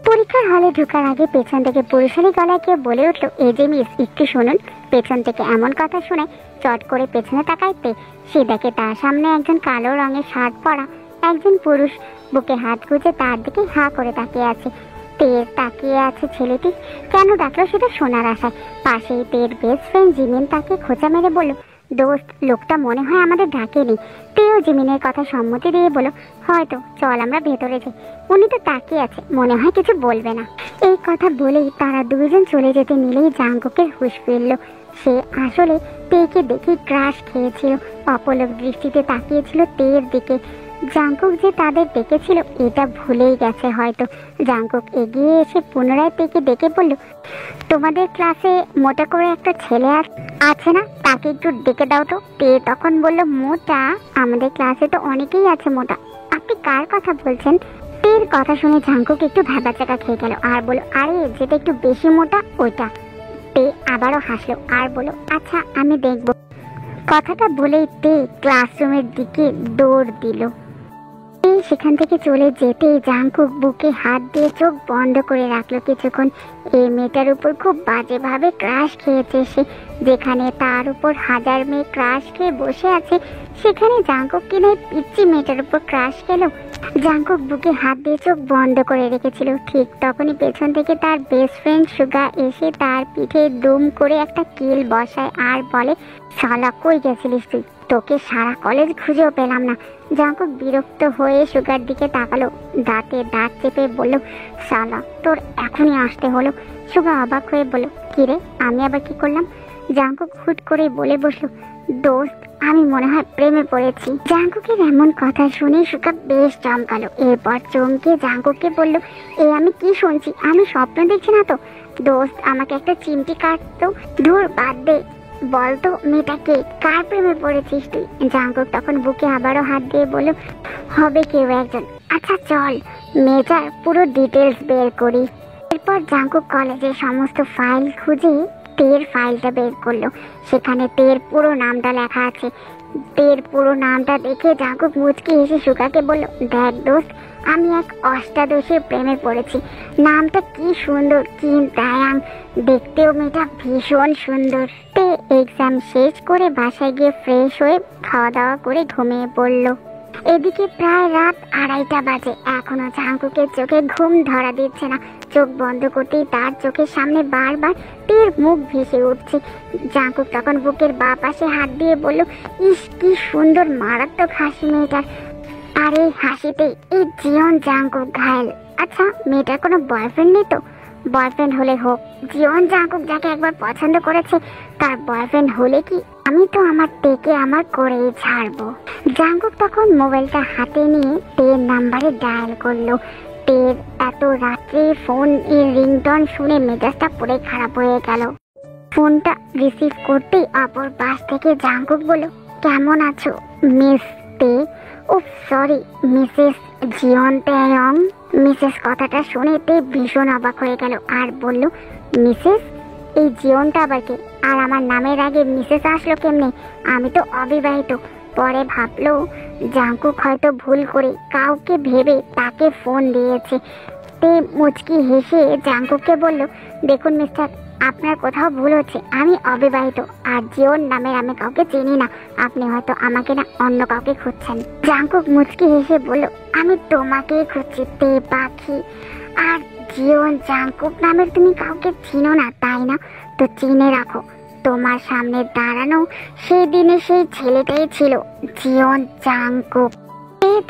পরীক্ষার হলে ঢোকার আগে পেছন থেকে পুরুষালী গলায় কেউ বলে উঠলো, এই যে মিস, একটু শুনুন। পেছন থেকে এমন কথা শুনে চট করে পেছনে তাকাইতে সে দেখে তার সামনে একজন কালো রঙের শার্ট পরা একজন পুরুষ বুকে হাত গুজে তার দিকে হা করে তাকিয়ে আছে। তের তাকিয়ে আছে ছেলেটি কেন ডাকলো সেটা শোনার আশায়। পাশেই তের বেস্ট ফ্রেন্ড জিমিন তাকে খোঁচা মেরে বলল, দোস্ত, লোকটা মনে হয় আমাদের ডাকেনি। তেও জিমিনের কথা সম্মতি দিয়ে বলল, হয়তো, চল আমরা ভেতরে যাই। উনি তো তাকিয়ে আছে, মনে হয় কিছু বলবে না। এই কথা বলেই তারা দুইজন চলে যেতে নিলেই জাঙ্কুকের হুঁশ ফিরল। সে আসলে তেকে দেখে ক্রাশ খেয়েছিল, অপলক দৃষ্টিতে তাকিয়েছিল তের দিকে। জাঙ্কুক যে তাদের ডেকেছিল এটা ভুলেই গেছে হয়তো। জাঙ্কুক এগিয়ে এসে পুনরায় তেকে ডেকে বলল, তোমাদের ক্লাসে মোটা করে একটা ছেলে আছে না, তাকে একটু ডেকে দাও তো। তে তখন বলল, মোটা? আমাদের ক্লাসে তো অনেকেই আছে মোটা, আপনি কার কথা বলছেন? তের কথা শুনে জাঙ্কুক একটু ভ্যাবাচাকা খেয়ে গেল আর বলল, আরে যেটা একটু বেশি মোটা ওইটা। তে আবারও হাসলো আর বলল, আচ্ছা আমি দেখব। কথাটা বলেই তে ক্লাসরুমের দিকে দৌড় দিল। সেখান থেকে চলে যেতে জাঙ্কুক বুকে হাত দিয়ে চোখ বন্ধ করে রাখলো কিছুক্ষণ। এই মেয়েটার উপর খুব বাজেভাবে ক্রাশ খেয়েছে সে। যেখানে তার উপর হাজার মেয়ে ক্রাশ খেয়ে বসে আছে, সেখানে জাঙ্কুক কিনে পিচ্চি মেয়েটার উপর ক্রাশ খেলো। জাঙ্কুক বুকে হাত দিয়ে চোখ বন্ধ করে রেখেছিল। ঠিক তখনই পেছন থেকে তার বেস্ট ফ্রেন্ড সুগা এসে তার পিঠে দুম করে একটা কিল বসায় আর বলে, শালা কই গেছিলিস তুই? তোকে সারা কলেজ খুঁজেও পেলাম না। জাঙ্কুক বিরক্ত হয়ে সুগার দিকে তাকালো, দাঁতে দাঁত চেপে বলল, শালা তোর এখনই আসতে হলো? সুগা অবাক হয়ে বলল, কিরে, আমি আবার কি করলাম? জাঙ্কুক হুট করে বলে বসলো, দোস্ত, আমি মনে হয় প্রেমে পড়েছি। জাঙ্কুকের এমন কথা শুনে সুগা বেশ চমকালো। এরপর চমকে জাঙ্কুককে বলল, এ আমি কি শুনছি? আমি স্বপ্ন দেখছি না তো? দোস্ত, আমাকে একটা চিমটি কাটতো। ধুর, বাদ দে, বলতো মেয়েটাকে, কার প্রেমে পড়েছিস তুই? জাঙ্কুক তখন বুকে আবারও হাত দিয়ে বলল, হবে কেউ একজন। আচ্ছা চল, মেয়েটার পুরো ডিটেলস বের করি। এরপর জাঙ্কুক কলেজের সমস্ত ফাইল খুঁজে তের ফাইলটা বের করলো। সেখানে তের পুরো নামটা লেখা আছে। তের পুরো নামটা দেখে জাঙ্কুক মুচকি হেসে সুগাকে বলল, দেখ দোস্ত, আমি এক অষ্টাদশীর প্রেমে পড়েছি। নামটা কি সুন্দর, কি দায়াং, দেখতেও মেয়েটা ভীষণ সুন্দর। তে এক্সাম শেষ করে বাসায় গিয়ে ফ্রেশ হয়ে খাওয়া দাওয়া করে ঘুমিয়ে পড়লো। এদিকে প্রায় রাত 2:30 বাজে, এখনো জাঙ্কুকের চোখে ঘুম ধরা দিচ্ছে না। চোখ বন্ধ করতেই তার চোখের সামনে বারবার তের মুখ ভেসে উঠছে। জাঙ্কুক তখন বুকের বাঁ পাশে হাত দিয়ে বলল, ইস কি সুন্দর মারাত্মক হাসি মেয়েটার। আর এই হাসিতে এই জীবন জাঙ্কুক ঘায়েল। আচ্ছা, মেয়েটার কোনো বয়ফ্রেন্ড নেই তো? বয়ফ্রেন্ড হলে হোক, জীবন জাঙ্কুক যাকে একবার পছন্দ করেছে তার বয়ফ্রেন্ড হলে কি আমি তো আমার তেকে আমার করেই ছাড়বো। জাঙ্কুক তখন মোবাইলটা হাতে নিয়ে তের নাম্বারে ডায়াল করলো। তের এত রাত্রে ফোন এর রিংটন শুনে মেজাজটা পুরো খারাপ হয়ে গেল। ফোনটা রিসিভ করতেই অপর পাশ থেকে জাঙ্কুক বলল, কেমন আছো মিস তে? ও সরি, মিসেস জিয়ন তেয়ং। মিসেস কথাটা শুনে তে ভীষণ অবাক হয়ে গেল আর বলল, মিসেস? এই জিয়নটা আবার কে? আর আমার নামের আগে মিসেস আসলো কেমনে? আমি তো অবিবাহিত। পরে ভাবলো জাঙ্কুক হয়তো ভুল করে কাউকে ভেবে তাকে ফোন দিয়েছে। তে মুচকি হেসে জাঙ্কুককে বলল, দেখুন মিস্টার, আপনার কোথাও ভুল হচ্ছে। আমি অবিবাহিত আর জিওন নামের আমি কাউকে চিনি না। আপনি হয়তো আমাকে না অন্য কাউকে খুঁজছেন। জাঙ্কুক মুচকি হেসে বলল, আমি তোমাকেই খুঁজছি তে পাখি। আর জিওন জাঙ্কুক নামের তুমি কাউকে চিনো না তাই না? তো চিনে রাখো, তোমার সামনে দাঁড়ানো সেই দিনে সেই ছেলেটাই ছিল জিওন জাঙ্কুক।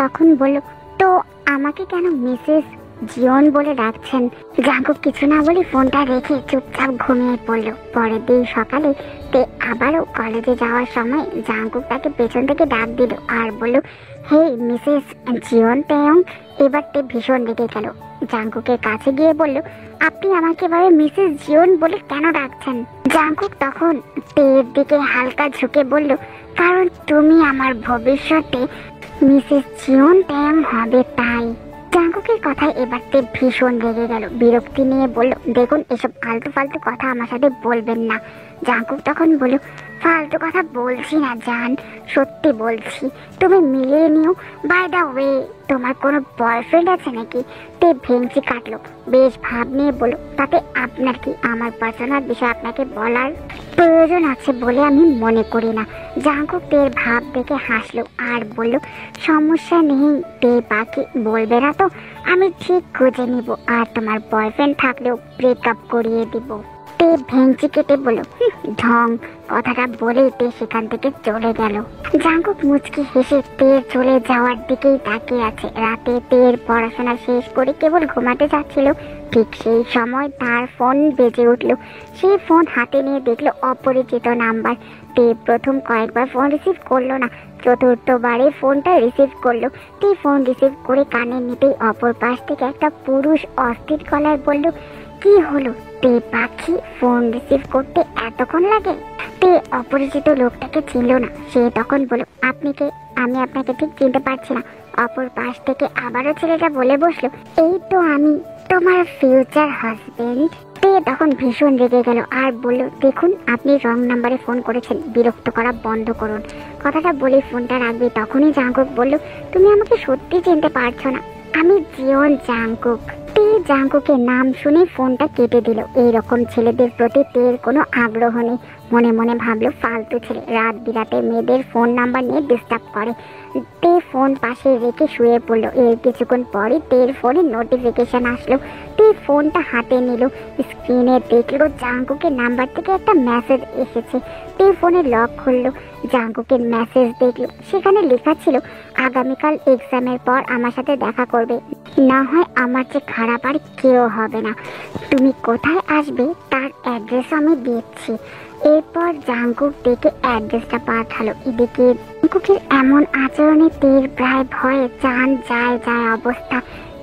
তখন বলল, তো আমাকে কেন মিসেস জিওন বলে ডাকছেন? জাঙ্কুক কিছু না বলে ফোনটা রেখে চুপচাপ ঘুমিয়ে পড়লো। পরের দিন সকালে তে আবারও কলেজে যাওয়ার সময় জাঙ্কুক তাকে পেছন থেকে ডাক দিল আর বলল, হে মিসেস জিওন তেয়ং। এবার তে ভীষণ রেগে গেল। জাঙ্কুকের কাছে গিয়ে বলল, আপনি আমাকে এভাবে মিসেস জিওন বলে কেন ডাকছেন? জাঙ্কুক তখন তের দিকে হালকা ঝুঁকে বলল, কারণ তুমি আমার ভবিষ্যতে মিসেস জিওন তেয়ং হবে তাই। জাঙ্কুকের কথায় এবার তে ভীষণ রেগে গেল। বিরক্তি নিয়ে বলল, দেখুন, এসব আলতু ফালতু কথা আমার সাথে বলবেন না। জাঙ্কুক তখন বলল, ফালতু কথা বলছি না জান, সত্যি বলছি, তুমি মিলিয়ে নিও। বাই দা ওয়ে, তোমার কোনো বয়ফ্রেন্ড আছে নাকি? তে ভেঙচি কাটলো। বেশ ভাব নিয়ে বলো, তাতে আপনার কি? আমার পার্সোনাল বিষয় আপনাকে বলার প্রয়োজন আছে বলে আমি মনে করি না। জাঙ্কুক তের ভাব দেখে হাসলো আর বলল, সমস্যা নেই তে বাকি বলবে না তো, আমি ঠিক খুঁজে নিব, আর তোমার বয়ফ্রেন্ড থাকলেও ব্রেকআপ করিয়ে দিব। তে ভেঙচি কেটে বলল, ঢং। কথাটা বলেই তে সেখান থেকে চলে গেল। জাঙ্কুক মুচকি হেসে তের চলে যাওয়ার দিকেই তাকিয়ে আছে। রাতে তের পড়াশোনা শেষ করে কেবল ঘুমাতে যাচ্ছিল, ঠিক সেই সময় তার ফোন বেজে উঠল। সে ফোন হাতে নিয়ে দেখলো অপরিচিত নাম্বার। তে প্রথম কয়েকবার ফোন রিসিভ করলো না, চতুর্থবারে ফোনটা রিসিভ করলো। তে ফোন রিসিভ করে কানে নিতেই অপর পাশ থেকে একটা পুরুষ অস্থির গলায় বলল, কি হলো তে পাখি, ফোন রিসিভ করতে এতক্ষণ লাগে? তে অপরিচিত লোকটাকে চিনল না। সে তখন বলল, আপনি কে? আমি আপনাকে ঠিক চিনতে পারছি না। অপর পাশ থেকে আবারও ছেলেটা বলে বসলো, এই তো আমি, তোমার ফিউচার হাজবেন্ড। তে তখন ভীষণ রেগে গেল আর বলল, দেখুন আপনি রং নাম্বারে ফোন করেছেন, বিরক্ত করা বন্ধ করুন। কথাটা বলে ফোনটা রাখবে তখনই জাঙ্কুক বলল, তুমি আমাকে সত্যি চিনতে পারছো না, আমি জিওন জাঙ্কুক। তে জাঙ্কুকের নাম শুনে ফোনটা কেটে দিল। এইরকম ছেলেদের প্রতি তের কোনো আগ্রহ নেই। মনে মনে ভাবলো, ফালতু ছেলে, রাত বিরাতে মেয়েদের ফোন নাম্বার নিয়ে ডিস্টার্ব করে। তে ফোন পাশে রেখে শুয়ে পড়লো। এর কিছুক্ষণ পরই তের ফোনে নোটিফিকেশন আসলো। তে ফোনটা হাতে নিল, স্ক্রিনে দেখলো জাঙ্কুকের নাম্বার থেকে একটা মেসেজ এসেছে। তে ফোনে লক খুললো, জাঙ্কুকের মেসেজ দেখলো। সেখানে লেখা ছিল, আগামীকাল এক্সামের পর আমার সাথে দেখা করবে, না হয় আমার চেয়ে খারাপ আর কেউ হবে না। তুমি কোথায় আসবে তার অ্যাড্রেস আমি দিচ্ছি। এরপর জাঙ্কুক দেখে অ্যাড্রেসটা পাঠালো। এদিকে জাঙ্কুকের এমন আচরণে তের প্রায় ভয়ে জান যায় যায় অবস্থা।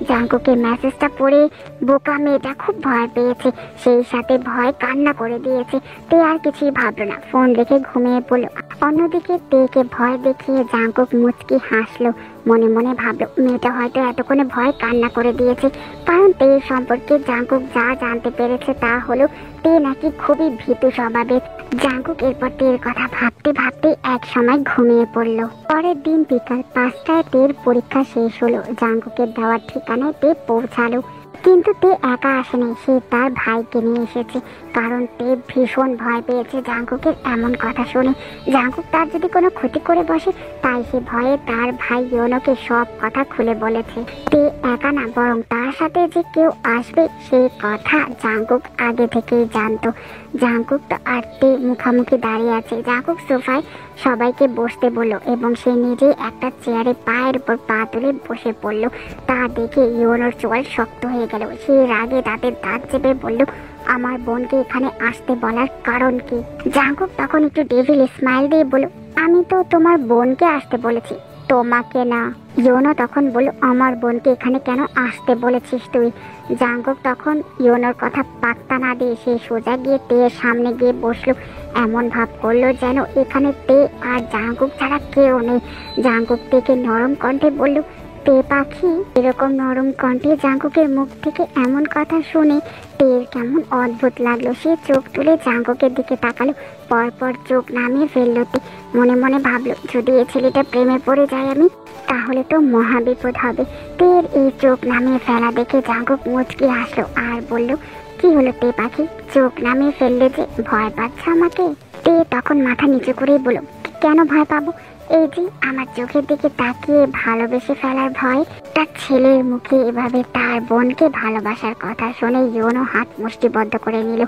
জাঙ্কুকের মেসেজটা পড়ে বোকা মেয়েটা খুব ভয় পেয়েছে, সেই সাথে ভয় কান্না করে দিয়েছে। তে আর কিছুই ভাবলো না, ফোন রেখে ঘুমিয়ে পড়লো। অন্যদিকে তেকে ভয় দেখিয়ে জাঙ্কুক মুচকি হাসলো। মনে মনে ভাবলো, মেয়েটা হয়তো এতক্ষণে ভয় কান্না করে দিয়েছে, কারণ তে সম্পর্কে জাঙ্কুক যা জানতে পেরেছে তা হলো তে নাকি খুবই ভীতু স্বভাবের। জাঙ্কুক এরপর তের কথা ভাবতে ভাবতে এক সময় ঘুমিয়ে পড়লো। পরের দিন বিকাল 5টায় তের পরীক্ষা শেষ হলো। জাঙ্কুকের দেওয়ার ঠিকানায় তে পৌঁছালো, কিন্তু তে একা আসেনি, সে তার ভাইকে নিয়ে এসেছে। কারণ তে ভীষণ ভয় পেয়েছে জাঙ্কুকের এমন কথা শুনে। জাঙ্কুক তার যদি কোনো ক্ষতি করে বসে, তাই সে ভয়ে তার ভাই ইয়োনোকে সব কথা খুলে বলেছে। তে একা না, বরং তার সাথে যে কেউ আসবে সেই কথা জাঙ্কুক আগে থেকেই জানতো। জাঙ্কুক তো আর তে মুখামুখি দাঁড়িয়ে আছে। জাঙ্কুক সোফায় সবাইকে বসতে বলল এবং সে নিজেই একটা চেয়ারে পায়ের উপর পা তুলে বসে পড়লো। তা দেখে ইয়োনোর চোয়াল শক্ত হয়ে গেল। সে রাগে দাঁতের দাঁত চেপে বলল, আমার বোনকে এখানে আসতে বলার কারণ কি? জাঙ্কুক তখন একটু ডেভিল স্মাইল দিয়ে বলল, আমি তো তোমার বোনকে আসতে বলেছি, তোমাকে না। ইয়োনো তখন বলল, আমার বোনকে এখানে কেন আসতে বলেছিস তুই? জাঙ্কুক তখন ইয়োনোর কথা পাত্তা না দিয়ে সে সোজা গিয়ে তের সামনে গিয়ে বসলো। এমন ভাব করলো যেন এখানে তে আর জাঙ্কুক ছাড়া কেউ নেই। জাঙ্কুক তেকে নরম কণ্ঠে বলল, তে পাখি। এরকম নরম কণ্ঠে জাঙ্কুকের মুখ থেকে এমন কথা শুনে তের কেমন অদ্ভুত লাগলো। সে চোখ তুলে জাঙ্কুকের দিকে তাকালো, পরপর চোখ নামিয়ে ফেললো। তে মনে মনে ভাবলো, যদি এই ছেলেটা প্রেমে পড়ে যায় আমি, তাহলে তো মহাবিপদ হবে। তের এই চোখ নামিয়ে ফেলা দেখে জাঙ্কুক মুচকি হাসলো আর বলল, কি হলো তে পাখি, চোখ নামিয়ে ফেললে যে, ভয় পাচ্ছ আমাকে? তে তখন মাথা নিচু করেই বলল, কেন ভয় পাবো? এই যে আমার চোখের দিকে তাকিয়ে ভালোবেসে ফেলার ভয়। তার ছেলের মুখে এভাবে তার বোনকে ভালোবাসার কথা শুনে ইয়োনো হাত মুষ্টিবদ্ধ করে নিল।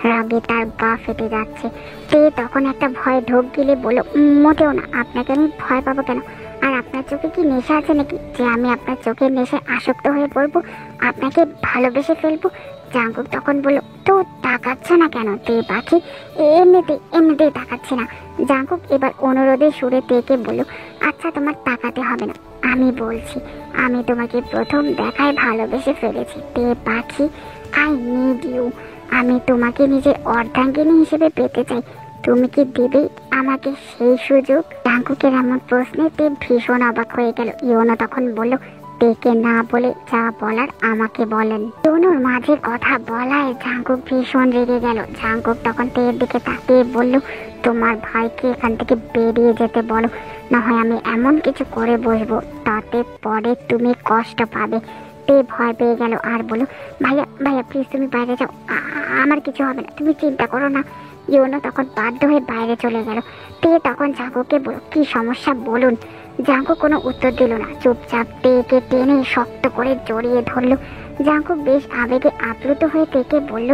রাগে তার গা ফেটে যাচ্ছে। তে তখন একটা ভয় ঢোক গিলে বলল, মোটেও না, আপনাকে আমি ভয় পাবো কেন? আর আপনার চোখে কি নেশা আছে নাকি যে আমি আপনার চোখের নেশায় আসক্ত হয়ে পড়বো, আপনাকে ভালোবেসে ফেলবো? জাঙ্কুক তখন বলল, তো তাকাচ্ছ না কেন তে পাখি? এমনিতেই তাকাচ্ছি না। জাঙ্কুক এবার অনুরোধের সুরে তেকে বলল, আচ্ছা তোমার তাকাতে হবে না, আমি বলছি, আমি তোমাকে প্রথম দেখায় ভালোবেসে ফেলেছি তে পাখি। I need you. আমি তোমাকে নিজের অর্ধাঙ্গিনী হিসেবে পেতে চাই। তুমি কি দেবে আমাকে সেই সুযোগ? জাঙ্কুকের এমন প্রশ্নে তে ভীষণ অবাক হয়ে গেল। ইয়োনো তখন বলল, তেকে না বলে যা বলার আমাকে বলেন। ইউনোর মাঝে কথা বলায় জাঙ্কুক ভীষণ রেগে গেল। জাঙ্কুক তখন তের দিকে তাকিয়ে বলল, তোমার ভাইকে এখান থেকে বেরিয়ে যেতে বলো, না হয় আমি এমন কিছু করে বসবো তাতে পরে তুমি কষ্ট পাবে। তে ভয় পেয়ে গেল আর বলল, ভাইয়া ভাইয়া প্লিজ তুমি বাইরে যাও, আমার কিছু হবে না, তুমি চিন্তা করো না। ইউনো তখন বাধ্য হয়ে বাইরে চলে গেল। তে তখন জাঙ্কুককে বলল, কি সমস্যা বলুন। জাঙ্কুক কোনো উত্তর দিল না, চুপচাপ তেকে টেনে শক্ত করে জড়িয়ে ধরল। জাঙ্কুক বেশ আবেগে আপ্লুত হয়ে তেকে বলল,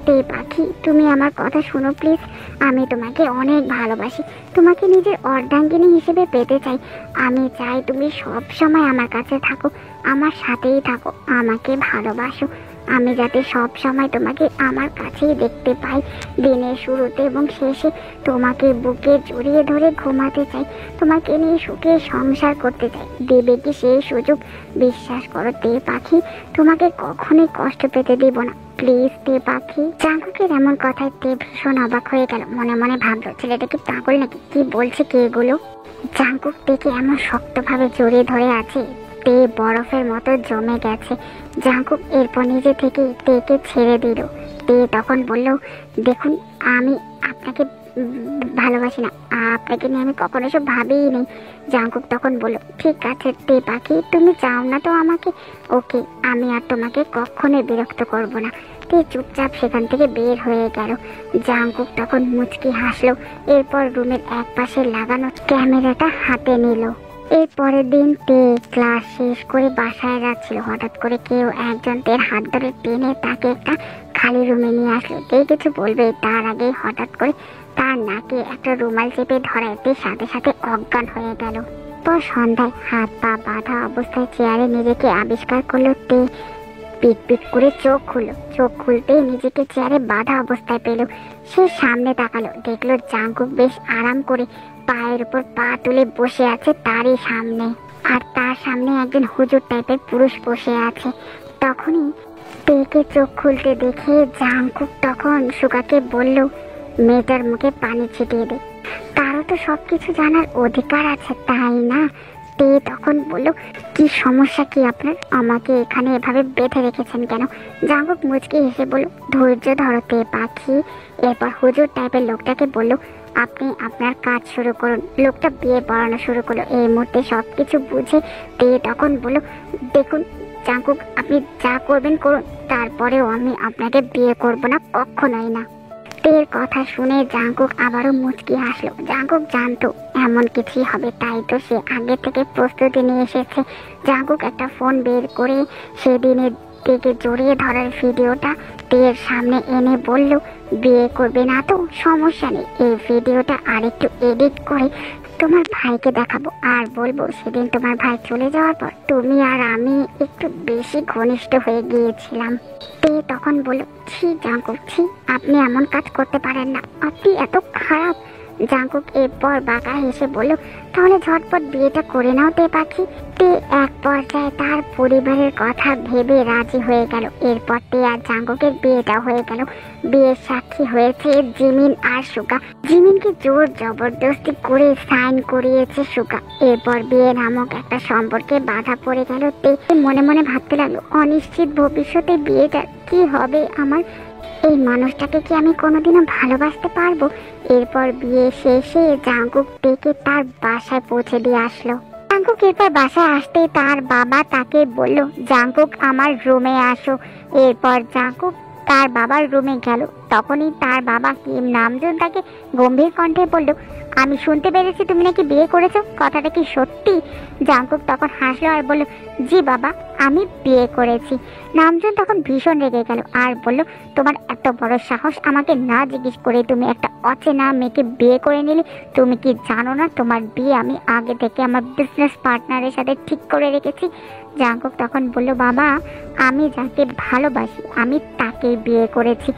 তে পাখি তুমি আমার কথা শোনো প্লিজ, আমি তোমাকে অনেক ভালোবাসি, তোমাকে নিজের অর্ধাঙ্গিনী হিসেবে পেতে চাই। আমি চাই তুমি সব সময় আমার কাছে থাকো, আমার সাথেই থাকো, আমাকে ভালোবাসো। আমি যাতে সব সময় তোমাকে আমার কাছেই দেখতে পাই, দিনের শুরুতে এবং শেষে তোমাকে বুকে জড়িয়ে ধরে ঘুমাতে চাই, তোমাকে নিয়ে সুখে সংসার করতে চাই। দেবে কি সেই সুযোগ? বিশ্বাস করো তে পাখি, তোমাকে কখনোই কষ্ট পেতে দিব না, প্লিজ তে পাখি। জাঙ্কুকের এমন কথায় তে ভীষণ অবাক হয়ে গেল। মনে মনে ভাবলো, ছেলেটা কি পাগল নাকি, কি বলছে কে এগুলো? জাঙ্কুক তেকে এমন শক্তভাবে জড়িয়ে ধরে আছে, তে বরফের মতো জমে গেছে। জাঙ্কুক এরপর নিজে থেকে তেকে ছেড়ে দিল। তে তখন বলল, দেখুন আমি আপনাকে ভালোবাসি না, আপনাকে নিয়ে আমি কখনো সব ভাবিই নেই। জাঙ্কুক তখন বলল, ঠিক আছে তে পাখি, তুমি চাও না তো আমাকে, ওকে, আমি আর তোমাকে কখনোই বিরক্ত করব না। তে চুপচাপ সেখান থেকে বের হয়ে গেল। জাঙ্কুক তখন মুচকি হাসলো, এরপর রুমের এক পাশে লাগানো ক্যামেরাটা হাতে নিল। এর পরের দিন তে ক্লাস শেষ করে বাসায় যাচ্ছিল। হঠাৎ করে কেউ একজন তের হাত ধরে টেনে তাকে একটা খালি রুমে নিয়ে আসলো। তে কিছু বলবে তার আগেই হঠাৎ করে তার নাকে একটা রুমাল চেপে ধরায় তে সাথে সাথে অজ্ঞান হয়ে গেল। পর সন্ধ্যায় হাত পা বাঁধা অবস্থায় চেয়ারে নিজেকে আবিষ্কার করলো তে। পিট পিট করে চোখ খুলতেই নিজেকে চেয়ারে বাঁধা অবস্থায় পেল। সে সামনে তাকালো, দেখলো জাঙ্কুক বেশ আরাম করে পায়ের উপর পা তুলে বসে আছে তারই সামনে, আর তার সামনে একজন হুজুর টাইপের পুরুষ বসে আছে। তখনই তেকে চোখ খুলতে দেখে জাঙ্কুক তখন সুগাকে বলল, মেয়েটার মুখে পানি ছিটিয়ে দে, তারও তো সবকিছু জানার অধিকার আছে তাই না? তে তখন বলল, কি সমস্যা কি আপনার, আমাকে এখানে এভাবে বেঁধে রেখেছেন কেন? জাঙ্কুক মুচকি হেসে বলল, ধৈর্য ধরো তে পাখি। এরপর হুজুর টাইপের লোকটাকে বলল, আপনি আপনার কাজ শুরু করুন। লোকটা বিয়ে পড়ানো শুরু করলো। এই মুহূর্তে সবকিছু বুঝে তে তখন বলল, দেখুন জাঙ্কুক, আপনি যা করবেন করুন, তারপরেও আমি আপনাকে বিয়ে করব না, কখনোই না। তের কথা শুনে জাঙ্কুক আবারও মুচকি হাসলো। জাঙ্কুক জানতো এমন কিছুই হবে, তাই তো সে আগে থেকে প্রস্তুতি নিয়ে এসেছে। জাঙ্কুক একটা ফোন বের করে সেদিনের তেকে জড়িয়ে ধরার ভিডিওটা তের সামনে এনে বলল, বিয়ে করবে না তো সমস্যা নেই, এই ভিডিওটা আরেকটু এডিট করে তোমার ভাইকে দেখাবো, আর বলবো সেদিন তোমার ভাই চলে যাওয়ার পর তুমি আর আমি একটু বেশি ঘনিষ্ঠ হয়ে গিয়েছিলাম। তে তখন বলল, ছি জাঙ্কুক ছি, আপনি এমন কাজ করতে পারেন না, আপনি এত খারাপ। জাঙ্কুক এরপর বাঁকা হেসে বলল, তাহলে ঝটপট বিয়েটা করে নাও তে পাখি। তে এক পর্যায়ে তার পরিবারের কথা ভেবে রাজি হয়ে গেল। এরপর তে আর জাঙ্কুকের বিয়েটা হয়ে গেল। বিয়ের সাক্ষী হয়েছে জিমিন আর সুগা। জিমিনকে জোর জবরদস্তি করে সাইন করিয়েছে সুগা। এরপর বিয়ে নামক একটা সম্পর্কে বাধা পড়ে গেল। তে মনে মনে ভাবতে লাগলো, অনিশ্চিত ভবিষ্যতে বিয়েটা কি হবে আমার, এই মানুষটাকে কি আমি কোনোদিনও ভালোবাসতে পারবো? এরপর বিয়ে শেষে জাঙ্কুক তেকে তার বাসায় পৌঁছে দিয়ে আসলো। জাঙ্কুক এরপর বাসায় আসতেই তার বাবা তাকে বলল, জাঙ্কুক আমার রুমে আসো। এরপর জাঙ্কুক তার বাবার রুমে গেল। তখনই তার বাবা কিম নামজুন তাকে গম্ভীর কণ্ঠে বলল, আমি শুনতে পেরেছি তুমি নাকি বিয়ে করেছো, কথাটা কি সত্যি? জাঙ্কুক তখন হাসলো আর বলল, জি বাবা, আমি বিয়ে করেছি। নামজুন তখন ভীষণ রেগে গেল আর বলল, তোমার এত বড় সাহস, আমাকে না জিজ্ঞেস করে তুমি একটা অচেনা মেয়েকে বিয়ে করে নিলে? তুমি কি জানো না তোমার বিয়ে আমি আগে থেকে আমার বিজনেস পার্টনারের সাথে ঠিক করে রেখেছি? জাঙ্কুক তখন বলল, বাবা আমি যাকে ভালোবাসি আমি তাকেই বিয়ে করেছি।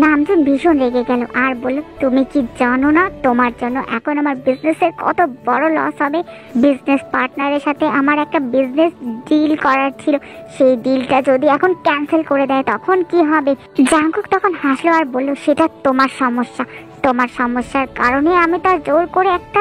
নামজুন ভীষণ রেগে গেল আর বলল, তুমি কি জানো না তোমার জন্য এখন আমার বিজনেসের কত বড় লস হবে? বিজনেস পার্টনারের সাথে আমার একটা বিজনেস ডিল করার ছিল, সেই ডিলটা যদি এখন ক্যান্সেল করে দেয় তখন কি হবে? জাঙ্কুক তখন হাসলো আর বলল, সেটা তোমার সমস্যা, তোমার সমস্যার কারণে আমি তার জোর করে একটা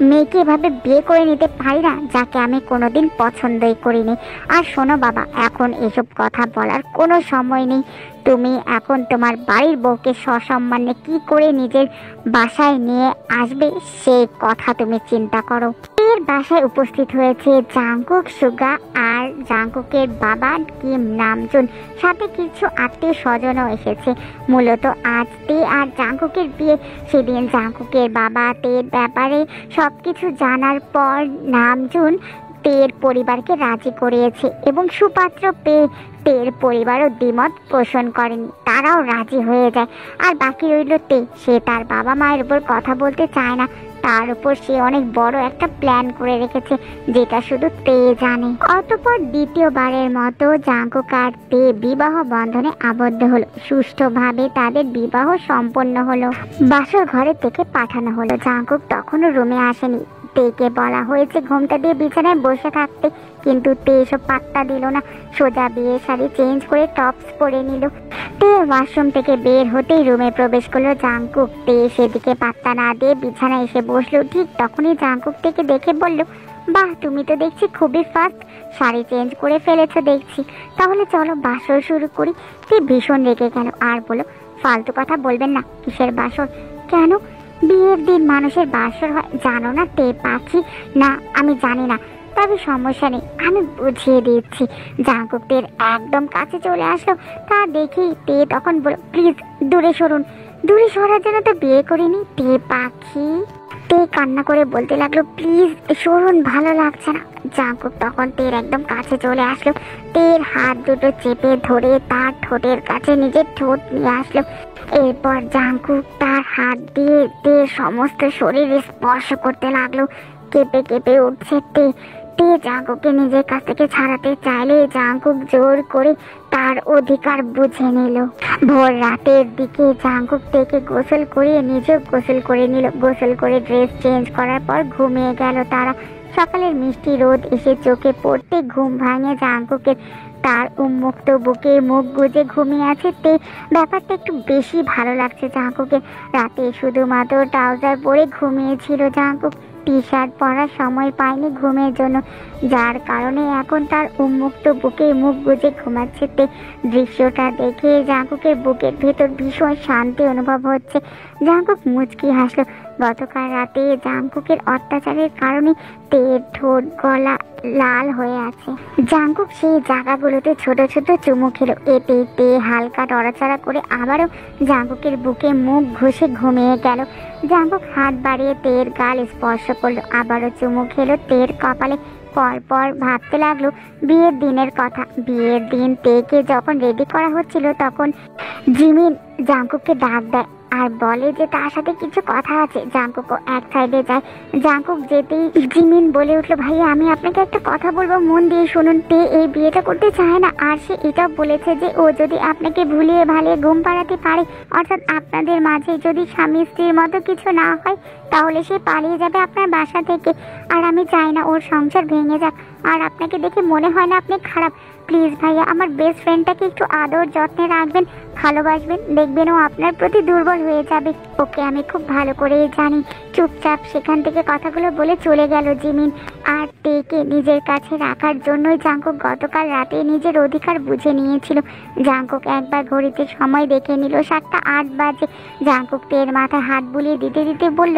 মেয়েকে এভাবে বিয়ে করে নিতে পারি না, যাকে আমি কোনোদিন পছন্দই করিনি। আর শোনো বাবা, এখন এসব কথা বলার কোনো সময় নেই। তুমি এখন তোমার বাড়ির বউকে সসম্মানে কি করে নিজের বাসায় নিয়ে আসবে সেই কথা তুমি চিন্তা করো। এর বাসায় উপস্থিত হয়েছে জাংকুক, সুগা আর জাংকুকের বাবা কিম নামজুন, সাথে কিছু আত্মীয় স্বজনও এসেছে। মূলত আজ তে আর জাংকুকের বিয়ে। সেদিন জাংকুকের বাবা তের ব্যাপারে সবকিছু জানার পর নামজুন তের পরিবারকে রাজি করিয়েছে এবং সুপাত্র পেয়ে তের পরিবারও দ্বিমত পোষণ করেনি, তারাও রাজি হয়ে যায়। আর বাকি রইল তে, সে তার বাবা মায়ের উপর কথা বলতে চায় না। তার উপর সে অনেক বড় একটা প্ল্যান করে রেখেছে, যেটা শুধু তে জানে। অতঃপর দ্বিতীয়বারের মতো জাংকুক আর তে বিবাহ বন্ধনে আবদ্ধ হলো। সুষ্ঠুভাবে তাদের বিবাহ সম্পন্ন হলো। বাসর ঘরে থেকে পাঠানো হলো। জাংকুক তখনও রুমে আসেনি। তেকে বলা হয়েছে ঘোমটা দিয়ে বিছানায় বসে থাকতে, কিন্তু তে এসব পাত্তা দিল না। সোজা বিয়ে শাড়ি চেঞ্জ করে টপস পরে নিল। তে ওয়াশরুম থেকে বের হতেই রুমে প্রবেশ করলো জাংকুক। তে সেদিকে পাত্তা না দিয়ে বিছানায় এসে বসলো। ঠিক তখনই জাংকুক থেকে দেখে বলল, বাহ, তুমি তো দেখছি খুবই ফাস্ট, শাড়ি চেঞ্জ করে ফেলেছো দেখছি, তাহলে চলো বাসর শুরু করি। তে ভীষণ রেগে গেল আর বলল, ফালতু কথা বলবেন না। কিসের বাসর? কেন? বিয়ের দিন মানুষের বাসর হয় জানো না তে পাখি? না, আমি জানি না, তবে সমস্যা নেই, আমি বুঝিয়ে দিচ্ছি। জাংকুক তের একদম কাছে চলে আসলো। তা দেখি তে তখন বলল, প্লিজ দূরে সরুন। দূরে সরার জন্য তো বিয়ে করিনি তে পাখি। তে কান্না করে বলতে লাগলো, প্লিজ সরুন, ভালো লাগছে না। জাংকুক তখন তের একদম কাছে চলে আসলো। তের হাত দুটো চেপে ধরে তার ঠোঁটের কাছে নিজের ঠোঁট নিয়ে আসলো। এরপর জাংকুক তার হাত দিয়ে তের সমস্ত শরীর স্পর্শ করতে লাগলো। কেঁপে কেঁপে উঠছে তে। তে জাংকুককে নিজের কাছ থেকে ছাড়াতে চাইলে জাংকুক জোর করে তার অধিকার বুঝে নিল। ভোর রাতের দিকে জাংকুক তেকে গোসল করিয়ে নিজেও গোসল করে নিল। গোসল করে ড্রেস চেঞ্জ করার পর ঘুমিয়ে গেল তারা। সকালের মিষ্টি রোদ এসে চোখে পড়তে ঘুম ভাঙে জাংকুকের। তার উন্মুক্ত বুকে মুখ গুজে ঘুমিয়ে আছে তে। ব্যাপারটা একটু বেশি ভালো লাগছে জাংকুকের। রাতে শুধুমাত্র ট্রাউজার পরে ঘুমিয়েছিল জাংকুক। টি শার্ট পরার সময় পায়নি ঘুমের জন্য, যার কারণে এখন তার উন্মুক্ত বুকে মুখ গুজে ঘুমাচ্ছে তে। দৃশ্যটা দেখে জাংকুকের বুকের ভেতর ভীষণ শান্তি অনুভব হচ্ছে। জাংকুক মুচকি হাসলো। গতকাল রাতে জাংকুকের অত্যাচারের কারণে তের ঠোঁট গলা লাল হয়ে আছে। জাংকুক সেই জায়গাগুলোতে ছোট ছোট চুমু খেলো। এতে তে হালকা নড়াচড়া করে আবারও জাংকুকের বুকে মুখ ঘষে ঘুমিয়ে গেল। জাংকুক হাত বাড়িয়ে তের গাল স্পর্শ করলো, আবারও চুমু খেলো তের কপালে। পরপর ভাবতে লাগলো বিয়ের দিনের কথা। বিয়ের দিন তেকে যখন রেডি করা হচ্ছিল তখন জিমিন জাংকুককে ডাক দেয় আর বলে যে তার সাথে কিছু কথা আছে। জাংকুকও এক সাইডে যায়। জাংকুক যেতেই জিমিন বলে উঠলো, ভাইয়া আমি আপনাকে একটা কথা বলবো, মন দিয়ে শুনুন। তে এই বিয়েটা করতে চায় না, আর সে এটাও বলেছে যে ও যদি আপনাকে ভুলিয়ে ভালিয়ে ঘুম পাড়াতে পারে, অর্থাৎ আপনাদের মাঝে যদি স্বামী স্ত্রীর মতো কিছু না হয়, তাহলে সে পালিয়ে যাবে আপনার বাসা থেকে। আর আমি চাই না ওর সংসার ভেঙে যাক। আর আপনাকে দেখে মনে হয় না আপনি খারাপ। প্লিজ ভাইয়া, আমার বেস্ট ফ্রেন্ডটাকে একটু আদর যত্নে রাখবেন, ভালোবাসবেন, দেখবেন ও আপনার প্রতি দুর্বল হয়ে যাবে। ওকে আমি খুব ভালো করেই জানি। চুপচাপ সেখান থেকে কথাগুলো বলে চলে গেল জিমিন। আর তেকে নিজের কাছে রাখার জন্যই জাংকুক গতকাল রাতে নিজের অধিকার বুঝে নিয়েছিল। জাংকুক একবার ঘড়িতে সময় দেখে নিল, 7:08 বাজে। জাংকুক তের মাথায় হাত বুলিয়ে দিতে দিতে বলল,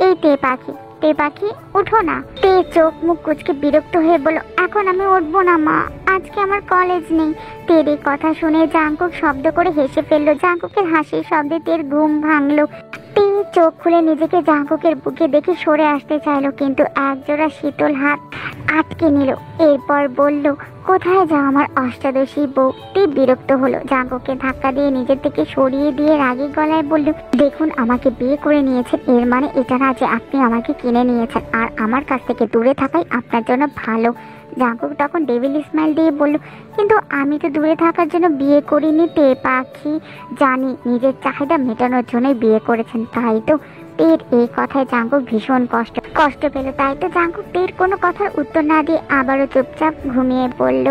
এই তে পাখি, তে পাখি উঠো না। তে চোখ মুখ কুচকে বিরক্ত হয়ে বলল, এখন আমি উঠবো না মা, আজকে আমার কলেজ নেই। তের এই কথা শুনে জাংকুক শব্দ করে হেসে ফেললো। জাংকুকের হাসির শব্দে তের ঘুম ভাঙলো। তে চোখ খুলে নিজেকে জাংকুকের বুকে দেখে সরে আসতে চাইলো, কিন্তু একজোড়া শীতল হাত আটকে নিল। এরপর বলল, কোথায় যাও আমার অষ্টাদশী বউ? তে বিরক্ত হলো। জাংকুককে ধাক্কা দিয়ে নিজের থেকে সরিয়ে দিয়ে রাগী গলায় বলল, দেখুন আমাকে বিয়ে করে নিয়েছেন, এর মানে এটা না যে আপনি আমাকে কিনে নিয়েছেন, আর আমার কাছ থেকে দূরে থাকাই আপনার জন্য ভালো। জাংকুক তখন ডেভিল স্মাইল দিয়ে বলল, কিন্তু আমি তো দূরে থাকার জন্য বিয়ে করিনি তে পাখি। জানি নিজের চাহিদা মেটানোর জন্যই বিয়ে করেছেন, তাই তো। তের এই কথায় জাংকুক ভীষণ কষ্ট পেল। তাই তো জাংকুক তের কোনো কথার উত্তর না দিয়ে আবারও চুপচাপ ঘুমিয়ে পড়ল।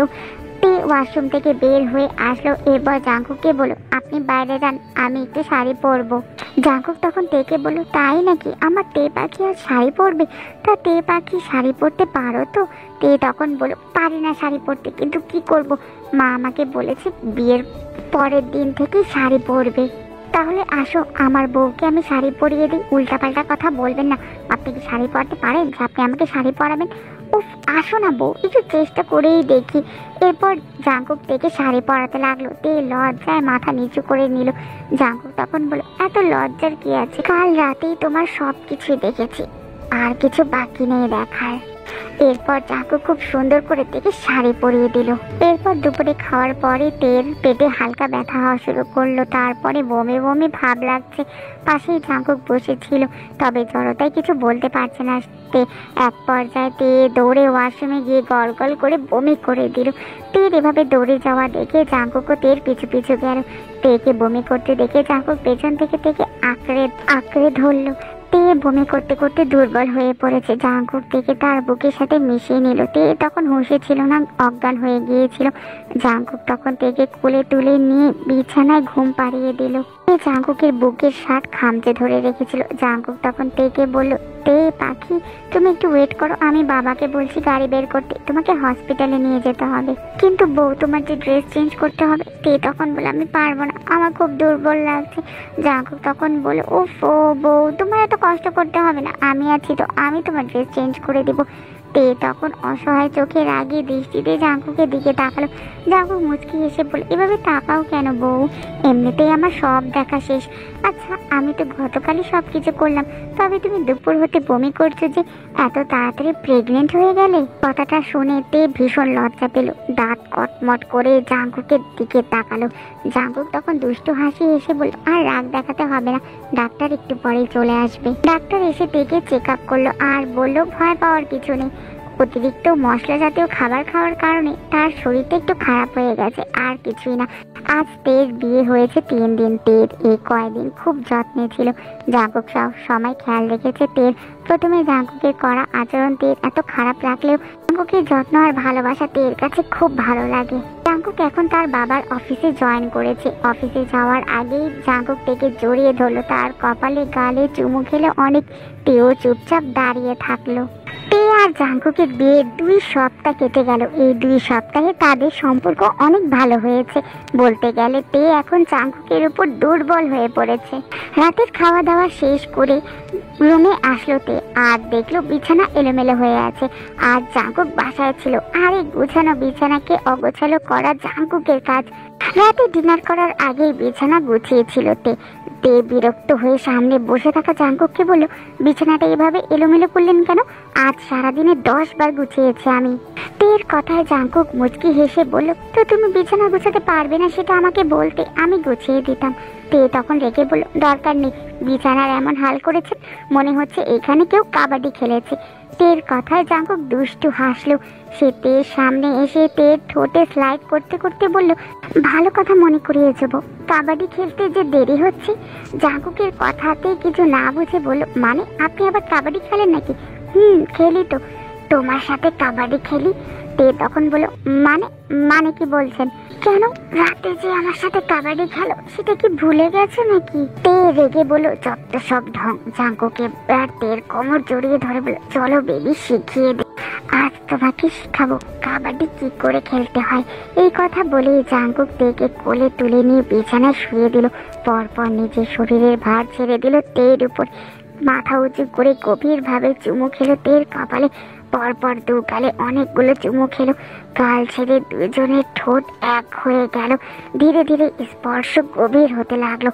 তে ওয়াশরুম থেকে বের হয়ে আসলো। এরপর জাংকুককে বলল, আপনি বাইরে যান, আমি একটু শাড়ি পরবো। জাঙ্কুক তখন তেকে বলল, তাই নাকি? আমার তে পাখি আর শাড়ি পরবে? তা তে পাখি শাড়ি পরতে পারো তো? তে তখন বলল, পারি না শাড়ি পরতে, কিন্তু কি করব, মা আমাকে বলেছে বিয়ের পরের দিন থেকে শাড়ি পরবে। তাহলে আসো, আমার বউকে আমি শাড়ি পরিয়ে দিই। উল্টাপাল্টা কথা বলবেন না। আপনি কি শাড়ি পরতে পারেন যে আপনি আমাকে শাড়ি পরাবেন? উফ, আসো না বউ, একটু চেষ্টা করেই দেখি। এরপর জাঙ্কুক থেকে শাড়ি পরাতে লাগলো। তে লজ্জায় মাথা নিচু করে নিল। জাঙ্কুক তখন বলল, এত লজ্জার কি আছে? কাল রাতেই তোমার সব কিছুই দেখেছি, আর কিছু বাকি নেই দেখার। এরপর জাঙ্কুক খুব সুন্দর করে থেকে শাড়ি পরিয়ে দিল। এরপর দুপুরে খাওয়ার পরে তের পেটে হালকা ব্যথা হওয়া শুরু করলো। তারপরে বমি বমি ভাব লাগছে। পাশেই জাঙ্কুক বসেছিল, তবে জড়তায় কিছু বলতে পারছে না। এক পর্যায়ে তে দৌড়ে ওয়াশরুমে গিয়ে গলগল করে বমি করে দিল। তের এভাবে দৌড়ে যাওয়া দেখে জাঙ্কুকও তের পিছু পিছু গেল। তেকে বমি করতে দেখে জাঙ্কুক পেছন থেকে আঁকড়ে আঁকড়ে ধরলো। তে বমি করতে করতে দুর্বল হয়ে পড়েছে। জাঙ্কুক থেকে তার বুকের সাথে মিশিয়ে নিল। তে তখন হুঁশে ছিল না, অজ্ঞান হয়ে গিয়েছিল। জাঙ্কুক তখন তেকে কোলে তুলে নিয়ে বিছানায় ঘুম পাড়িয়ে দিল। জাঙ্কুকের বুকের শার্ট খামচে ধরে রেখেছিল। জাঙ্কুক তখন তেকে বলল, তে পাখি, তুমি একটু ওয়েট করো, আমি বাবাকে বলছি গাড়ি বের করতে, তোমাকে হসপিটালে নিয়ে যেতে হবে। কিন্তু বউ, তোমার যে ড্রেস চেঞ্জ করতে হবে। তে তখন বলে, আমি পারবো না, আমার খুব দুর্বল লাগছে। জাঙ্কুক তখন বলে, উফ ও বউ, তোমার এত কষ্ট করতে হবে না, আমি আছি তো, আমি তোমার ড্রেস চেঞ্জ করে দেবো। তে তখন অসহায় চোখে রাগি দৃষ্টিতে জাঙ্কুকের দিকে তাকালো। জাঙ্কুক মুচকি হেসে বলে, এভাবে তাকাও কেন বউ? এমনিতেই আমার সব দেখা শেষ। আচ্ছা, আমি তো গতকালই সব কিছু করলাম, তবে তুমি দুপুর হতে বমি করছো যে? এত তাড়াতাড়ি প্রেগনেন্ট হয়ে গেলে? কথাটা শুনে তে ভীষণ লজ্জা পেল। দাঁত কটমট করে জাঙ্কুকের দিকে তাকালো। জাঙ্কুক তখন দুষ্টু হাসি এসে বলল, আর রাগ দেখাতে হবে না, ডাক্তার একটু পরেই চলে আসবে। ডাক্তার এসে তেকে চেক আপ করলো আর বলল, ভয় পাওয়ার কিছু নেই। অতিরিক্ত মশলা জাতীয় খাবার খাওয়ার কারণে তার শরীরটা একটু খারাপ হয়ে গেছে, আর কিছুই না। আজ তের বিয়ে হয়েছে 3 দিন। তের এই কয়েকদিন খুব যত্নে ছিল। জাঙ্কুক সব সময় খেয়াল রেখেছে তের। প্রথমে জাঙ্কুকের করা আচরণ তের এত খারাপ লাগলেও জাঙ্কুকের যত্ন আর ভালোবাসা তের কাছে খুব ভালো লাগে। জাঙ্কুক এখন তার বাবার অফিসে জয়েন করেছে। অফিসে যাওয়ার আগেই জাঙ্কুক তেকে জড়িয়ে ধরলো। তার কপালে গালে চুমু খেলে অনেক। তেও চুপচাপ দাঁড়িয়ে থাকলো। তে আর জাঙ্কুকের বিয়ের 2 সপ্তাহ কেটে গেল। এই 2 সপ্তাহে তাদের সম্পর্ক অনেক ভালো হয়েছে। বলতে গেলে তে এখন জাঙ্কুকের উপর দুর্বল হয়ে পড়েছে। রাতের খাওয়া দাওয়া শেষ করে রুমে আসলো তে, আর দেখলো বিছানা এলোমেলো হয়ে আছে। আর জাঙ্কুক বাসায় ছিল। আর এই গোছানো বিছানাকে অগোছালো করা জাঙ্কুকের কাজ। রাতে ডিনার করার আগেই বিছানা গুছিয়েছিল তে। তে বিরক্ত হয়ে সামনে বসে থাকা জাঙ্কুককে বলল, বিছানাটা এভাবে এলোমেলো করলেন কেন? আজ সারাদিনে 10 বার গুছিয়েছি আমি। তের কথায় জাঙ্কুক মুচকি হেসে বলল, তো তুমি বিছানা গুছাতে পারবে না সেটা আমাকে বলতে, আমি গুছিয়ে দিতাম। তে তখন রেগে বলল, দরকার নেই, বিছানার এমন হাল করেছে মনে হচ্ছে এখানে কেউ কাবাডি খেলেছে। তের কথায় জাঙ্কুক দুষ্টু হাসলো। সে তের সামনে এসে তের ঠোঁটে স্লাইড করতে করতে বলল, ভালো কথা মনে করিয়েছে বউ, কাবাডি খেলতে যে দেরি হচ্ছে। জাঙ্কুকের কথাতে কিছু না বুঝে বলল, মানে আপনি আবার কাবাডি খেলেন নাকি? খেলি তো। তোমার সাথে কাবাডি খেলি। তে তখন বলল, মানে মানে কি বলছেন? কেন, রাতে যে আমার সাথে কাবাডি খেলো সেটা কি ভুলে গেছো নাকি? তে রেগে বলল, যত সব ঢং। জাঙ্কুকে আর তের কোমর জড়িয়ে ধরে বলল, চলো বেবি, শিখিয়ে দে, আজ তোমাকে শিখাবো কাবাডি কি করে খেলতে হয়। এই কথা বলেই জাঙ্কুক তেকে কোলে তুলে নিয়ে বিছানায় শুয়ে দিল। পরপর নিজের শরীরের ভার ছেড়ে দিল তের উপর। মাথা উঁচু করে গভীরভাবে চুমু খেলো তের কপালে। পরপর 2 গালে অনেকগুলো চুমু খেলো। গাল ছেড়ে দুজনের ঠোঁট এক হয়ে গেল। ধীরে ধীরে স্পর্শ গভীর হতে লাগলো।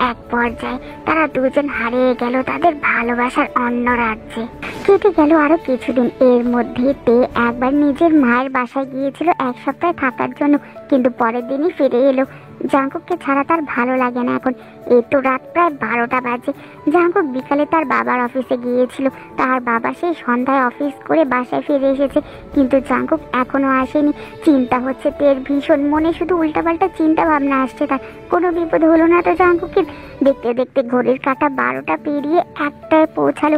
এক পর্যায়ে তারা দুজন হারিয়ে গেল তাদের ভালোবাসার অন্য রাজ্যে। কেটে গেল আরো কিছুদিন। এর মধ্যে তে একবার নিজের মায়ের বাসায় গিয়েছিল 1 সপ্তাহ থাকার জন্য, কিন্তু পরের দিনই ফিরে এলো। জাঙ্কুককে ছাড়া তার ভালো লাগে না এখন। এই তো রাত প্রায় 12টা বাজে। জাঙ্কুক বিকালে তার বাবার অফিসে গিয়েছিল। তার বাবা সেই সন্ধ্যায় অফিস করে বাসায় ফিরে এসেছে, কিন্তু জাঙ্কুক এখনো আসেনি। চিন্তা হচ্ছে তের ভীষণ, মনে শুধু উল্টাপাল্টা চিন্তা ভাবনা আসছে তার। কোনো বিপদ হলো না তো জাঙ্কুকের? দেখতে দেখতে ঘড়ির কাঁটা 12টা পেরিয়ে 1টায় পৌঁছালো।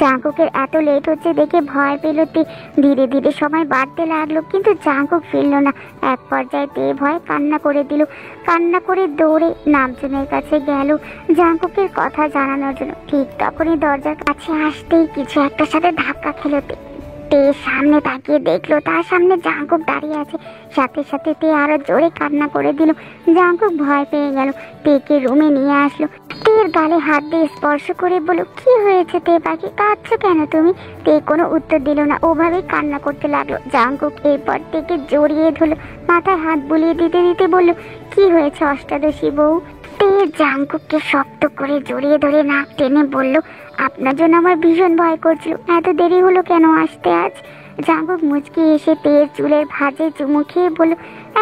জাঙ্কুকের এত লেট হচ্ছে দেখে ভয় পেল তে। ধীরে ধীরে সময় বাড়তে লাগলো, কিন্তু জাঙ্কুক ফিরল না। এক পর্যায়ে তে ভয় কান্না করে দিল। কান্না করে দৌড়ে নামজনের কাছে গেল জাঙ্কুকের কথা জানানোর জন্য। ঠিক তখনই দরজার কাছে আসতেই কিছু একটার সাথে ধাক্কা খেলো তে। তে সামনে তাকিয়ে দেখলো তার সামনে জাঙ্কুক দাঁড়িয়ে আছে। সাথে সাথে তে আরো জোরে কান্না করে দিল। জাঙ্কুক ভয় পেয়ে গেল, তেকে রুমে নিয়ে আসলো। তের গালে হাত দিয়ে স্পর্শ করে বলল, কি হয়েছে তে পাখি, কাঁদছো কেন তুমি? তে কোনো উত্তর দিল না, ওভাবেই কান্না করতে লাগলো। জাঙ্কুক এরপর তেকে জড়িয়ে ধরলো, মাথায় হাত বুলিয়ে দিতে দিতে বলল, কি হয়েছে অষ্টাদশী বউ? তে জাঙ্কুককে শক্ত করে জড়িয়ে ধরে নাক টেনে বলল, আপনার জন্য আমার ভীষণ ভয় করছিল, এত দেরি হলো কেন আসতে আজ? জাঙ্কুক মুচকি এসে তের চুলের ভাঁজে চুমু খেয়ে বলল,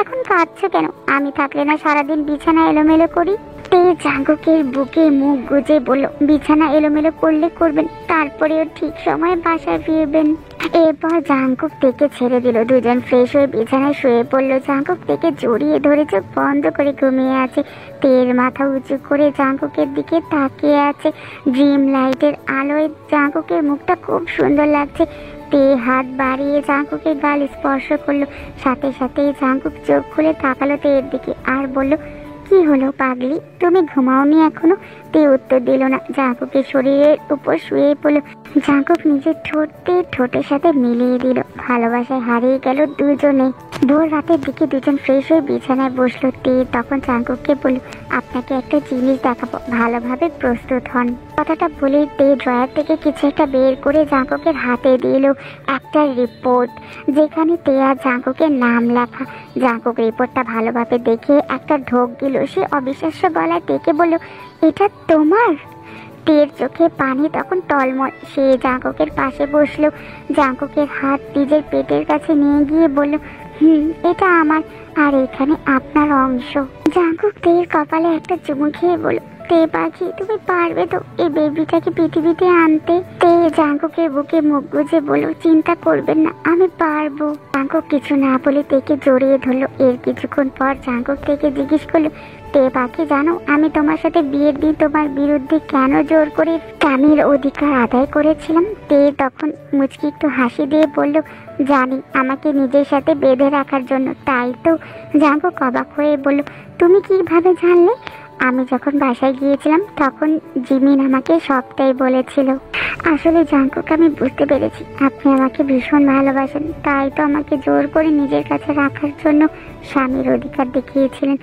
এখন কাঁদছো কেন? আমি থাকলে না সারাদিন বিছানা এলোমেলো করি? তে জাঙ্কুকের বুকে মুখ গুজে বলল, বিছানা এলোমেলো করলে করবেন, তারপরেও ঠিক সময়ে বাসায় ফিরবেন। এরপর জাঙ্কুক তেকে ছেড়ে দিল। দুজন ফ্রেশ হয়ে বিছানায় শুয়ে পড়লো। জাঙ্কুক তেকে জড়িয়ে ধরে চোখ বন্ধ করে ঘুমিয়ে আছে। তের মাথা উঁচু করে জাঙ্কুকের দিকে তাকিয়ে আছে। ড্রিম লাইটের আলোয় জাঙ্কুকের মুখটা খুব সুন্দর লাগছে। তে হাত বাড়িয়ে জাঙ্কুকের গাল স্পর্শ করলো। সাথে সাথেই জাঙ্কুক চোখ খুলে তাকালো তের দিকে আর বলল, কি হলো পাগলি, তুমি ঘুমাওনি এখনো? তে উত্তর দিল না, জাঙ্কুকের শরীরের উপর শুয়ে পড়লো। জাঙ্কুক নিজের ঠোঁটের সাথে মিলিয়ে দিল। ভালোবাসায় হারিয়ে গেল দুজনে। ভোর রাতের দিকে দুজন ফ্রেশ হয়ে বিছানায় বসলো। তে তখন জাঙ্কুককে বলল, আপনাকে একটা জিনিস দেখাবো, ভালোভাবে প্রস্তুত হন। কথাটা বলে তে ড্রয়ার থেকে কিছু একটা বের করে জাঙ্কুকের হাতে দিল। একটা রিপোর্ট, যেখানে তে আর জাঙ্কুকের নাম লেখা। জাঙ্কুক রিপোর্টটা ভালোভাবে দেখে একটা ঢোক দিল। সে অবিশ্বাস্য গলায় তেকে বলল, এটা তোমার? তের চোখে পানি তখন টলমল। সে জাঙ্কুকের পাশে বসলো। জাঙ্কুকের হাত নিজের পেটের কাছে নিয়ে গিয়ে বলল, এটা আমার, আর এখানে আপনার অংশ। জাঙ্কুক তের কপালে একটা চুমু খেয়ে বলল, তে পাখি, তুমি পারবে তো এই বেবিটাকে পৃথিবীতে আনতে? তে জাঙ্কুকের বুকে মুখ গুজে বলল, চিন্তা করবেন না, আমি পারবো। জাঙ্কুক কিছু না বলে তেকে জড়িয়ে ধরলো। এর কিছুক্ষণ পর জাঙ্কুক থেকে জিজ্ঞেস করলো, তে পাখি, জানো আমি তোমার সাথে বিয়ের দিন তোমার বিরুদ্ধে কেন জোর করে স্বামীর অধিকার আদায় করেছিলাম? তে তখন মুচকি একটু হাসি দিয়ে বলল, জানি, আমাকে নিজের সাথে বেঁধে রাখার জন্য, তাই তো। জাঙ্কুক অবাক হয়ে বলল, তুমি কিভাবে জানলে? আমি যখন বাসায় গিয়েছিলাম তখন জিমিন আমাকে সবটাই বলেছিল। আসলে জাঙ্কুক, আমি বুঝতে পেরেছি আপনি আমাকে ভীষণ ভালোবাসেন, তাই তো আমাকে জোর করে নিজের কাছে রাখার জন্য স্বামীর অধিকার দেখিয়েছিলেন।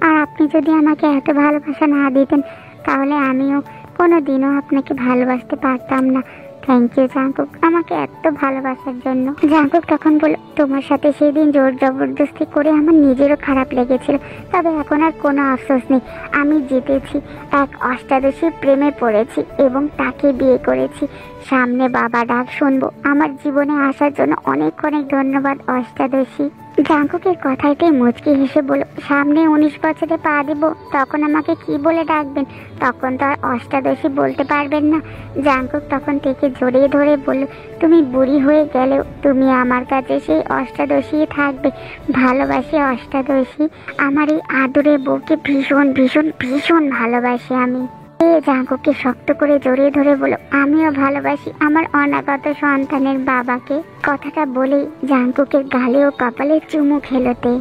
আর আপনি যদি আমাকে এত ভালোবাসা না দিতেন তাহলে আমিও কোনো দিনও আপনাকে ভালোবাসতে পারতাম না। থ্যাংক ইউ জাঙ্কুক, আমাকে এত ভালোবাসার জন্য। জাঙ্কুক তখন বলল, তোমার সাথে সেই দিন জোর জবরদস্তি করে আমার নিজেরও খারাপ লেগেছিল, তবে এখন আর কোনো আফসোস নেই। আমি জিতেছি, এক অষ্টাদশীর প্রেমে পড়েছি এবং তাকে বিয়ে করেছি। সামনে বাবা ডাক শুনবো। আমার জীবনে আসার জন্য অনেক অনেক ধন্যবাদ অষ্টাদশী। জাঙ্কুকের কথাইতে মুচকি হেসে বলল, সামনে 19 বছরে পা দিব, তখন আমাকে কি বলে ডাকবেন? তখন তো আর অষ্টাদশী বলতে পারবেন না। জাঙ্কুক তখন থেকে জড়িয়ে ধরে বলল, তুমি বুড়ি হয়ে গেলেও তুমি আমার কাছে সেই অষ্টাদশী থাকবে। ভালোবাসি অষ্টাদশী, আমার এই আদরের বউকে ভীষণ ভীষণ ভীষণ ভালোবাসি আমি। জাঙ্কুককে শক্ত করে জড়িয়ে ধরে বলল, আমিও ভালোবাসি আমার অনাগত সন্তানের বাবাকে। কথাটা বলেই জাঙ্কুকের গালে ও কপালে চুমু খেলোতে।